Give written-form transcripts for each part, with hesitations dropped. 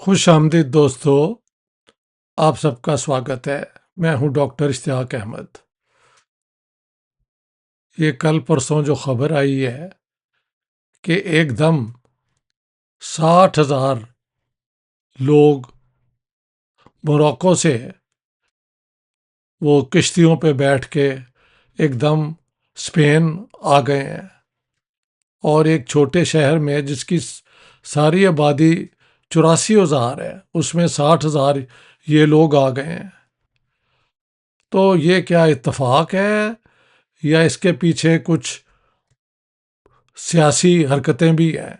خوش آمدید دوستو، آپ سب کا سواگت ہے۔ میں ہوں ڈاکٹر اشتیاق احمد۔ یہ کل پرسوں جو خبر آئی ہے کہ ایک دم 60,000 لوگ موراکو سے وہ کشتیوں پہ بیٹھ کے ایک دم اسپین آ گئے ہیں، اور ایک چھوٹے شہر میں جس کی ساری آبادی 84,000 ہے، اس میں 60,000 یہ لوگ آ گئے ہیں۔ تو یہ کیا اتفاق ہے یا اس کے پیچھے کچھ سیاسی حرکتیں بھی ہیں؟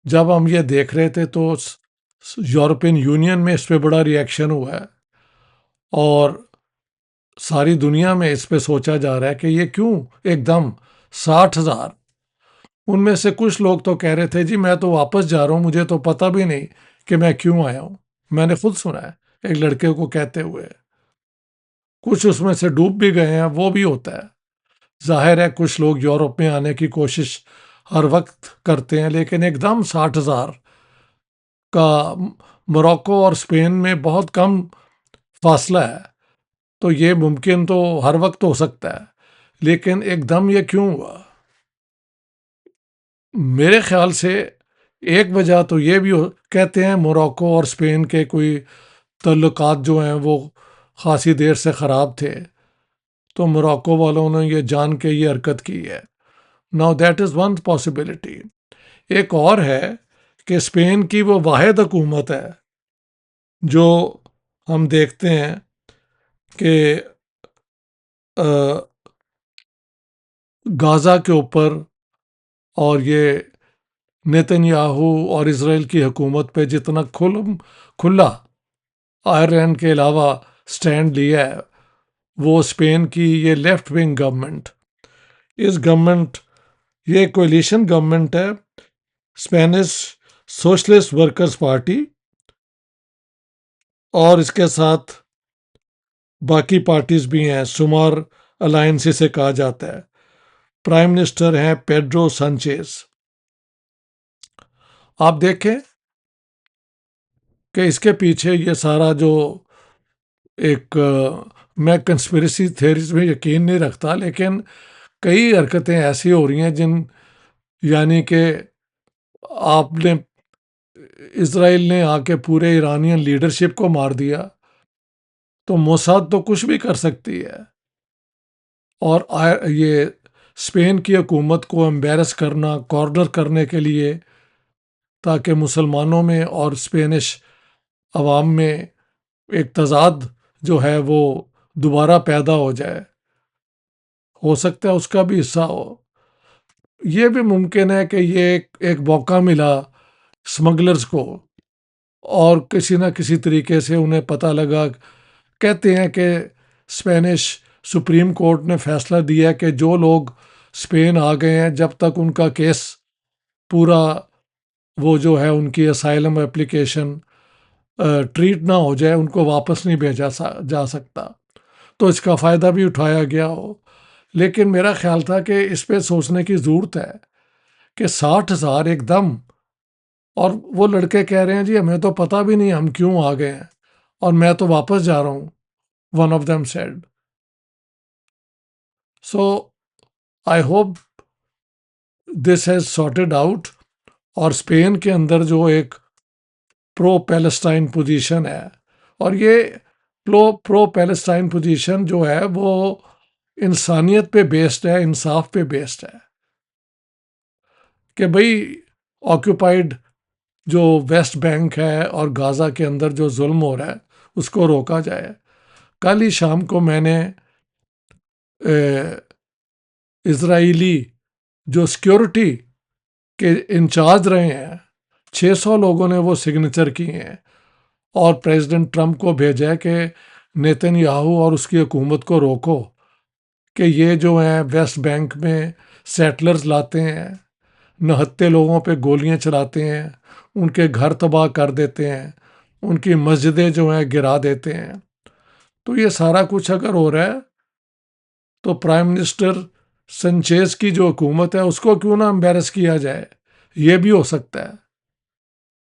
جب ہم یہ دیکھ رہے تھے تو یورپین یونین میں اس پہ بڑا ری ایکشن ہوا ہے، اور ساری دنیا میں اس پہ سوچا جا رہا ہے کہ یہ کیوں ایک دم 60,000۔ ان میں سے کچھ لوگ تو کہہ رہے تھے جی میں تو واپس جا رہا ہوں، مجھے تو پتہ بھی نہیں کہ میں کیوں آیا ہوں۔ میں نے خود سنا ہے ایک لڑکے کو کہتے ہوئے۔ کچھ اس میں سے ڈوب بھی گئے ہیں، وہ بھی ہوتا ہے۔ ظاہر ہے کچھ لوگ یورپ میں آنے کی کوشش ہر وقت کرتے ہیں، لیکن ایک دم 60,000 کا موراکو اور اسپین میں بہت کم فاصلہ ہے، تو یہ ممکن تو ہر وقت ہو سکتا ہے، لیکن ایک دم یہ کیوں ہوا؟ میرے خیال سے ایک وجہ تو یہ بھی کہتے ہیں موراکو اور اسپین کے کوئی تعلقات جو ہیں وہ خاصی دیر سے خراب تھے، تو موراکو والوں نے یہ جان کے یہ حرکت کی ہے۔ Now that is one possibility۔ ایک اور ہے کہ اسپین کی وہ واحد حکومت ہے جو ہم دیکھتے ہیں کہ غازہ کے اوپر اور یہ نیتن یاہو اور اسرائیل کی حکومت پہ جتنا کھلا آئرلینڈ کے علاوہ سٹینڈ لیا ہے، وہ اسپین کی یہ لیفٹ ونگ گورنمنٹ، اس گورنمنٹ، یہ کولیشن گورنمنٹ ہے اسپینش سوشلسٹ ورکرز پارٹی، اور اس کے ساتھ باقی پارٹیز بھی ہیں، سمار الائنس سے کہا جاتا ہے۔ پرائم منسٹر ہیں پیڈرو سانچیز۔ آپ دیکھیں کہ اس کے پیچھے یہ سارا جو ایک میں کنسپریسی تھیوریز میں یقین نہیں رکھتا، لیکن کئی حرکتیں ایسی ہو رہی ہیں یعنی کہ آپ نے اسرائیل نے آ کے پورے ایرانین لیڈرشپ کو مار دیا، تو موساد تو کچھ بھی کر سکتی ہے، اور یہ اسپین کی حکومت کو امبیرس کرنا، کارنر کرنے کے لیے، تاکہ مسلمانوں میں اور اسپینش عوام میں ایک تضاد جو ہے وہ دوبارہ پیدا ہو جائے، ہو سکتا ہے اس کا بھی حصہ ہو۔ یہ بھی ممکن ہے کہ یہ ایک موقع ملا اسمگلرز کو، اور کسی نہ کسی طریقے سے انہیں پتہ لگا۔ کہتے ہیں کہ اسپینش سپریم کورٹ نے فیصلہ دیا کہ جو لوگ اسپین آ گئے ہیں، جب تک ان کا کیس پورا وہ جو ہے ان کی اسائلم اپلیکیشن ٹریٹ نہ ہو جائے، ان کو واپس نہیں بھیجا جا سکتا، تو اس کا فائدہ بھی اٹھایا گیا ہو۔ لیکن میرا خیال تھا کہ اس پہ سوچنے کی ضرورت ہے کہ 60,000 ایک دم، اور وہ لڑکے کہہ رہے ہیں جی ہمیں تو پتہ بھی نہیں ہم کیوں آ گئے ہیں، اور میں تو واپس جا رہا ہوں۔ One of them said۔ So I hope this has sorted out, اور اسپین کے اندر جو ایک پرو پیلسٹائن پوزیشن ہے، اور یہ پرو پیلسٹائن پوزیشن جو ہے وہ انسانیت پہ بیسڈ ہے، انصاف پہ بیسڈ ہے، کہ بھئی آکوپائڈ جو ویسٹ بینک ہے اور غازہ کے اندر جو ظلم ہو رہا ہے اس کو روکا جائے۔ کل ہی شام کو میں نے اسرائیلی جو سیکیورٹی کے انچارج رہے ہیں، 600 لوگوں نے وہ سگنیچر کیے ہیں، اور پریزیڈنٹ ٹرمپ کو بھیجا ہے کہ نیتن یاہو اور اس کی حکومت کو روکو، کہ یہ جو ہیں ویسٹ بینک میں سیٹلرز لاتے ہیں، نہتے لوگوں پہ گولیاں چلاتے ہیں، ان کے گھر تباہ کر دیتے ہیں، ان کی مسجدیں جو ہیں گرا دیتے ہیں۔ تو یہ سارا کچھ اگر ہو رہا ہے تو پرائم منسٹر سنچیز کی جو حکومت ہے اس کو کیوں نہ امبیرس کیا جائے؟ یہ بھی ہو سکتا ہے۔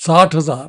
60,000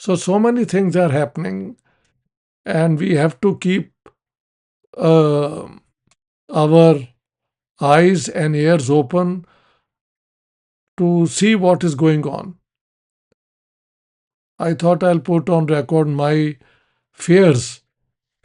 So many things are happening, and we have to keep uh, our eyes and ears open to see what is going on. I thought I'll put on record my fears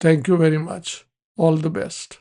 Thank you very much. All the best.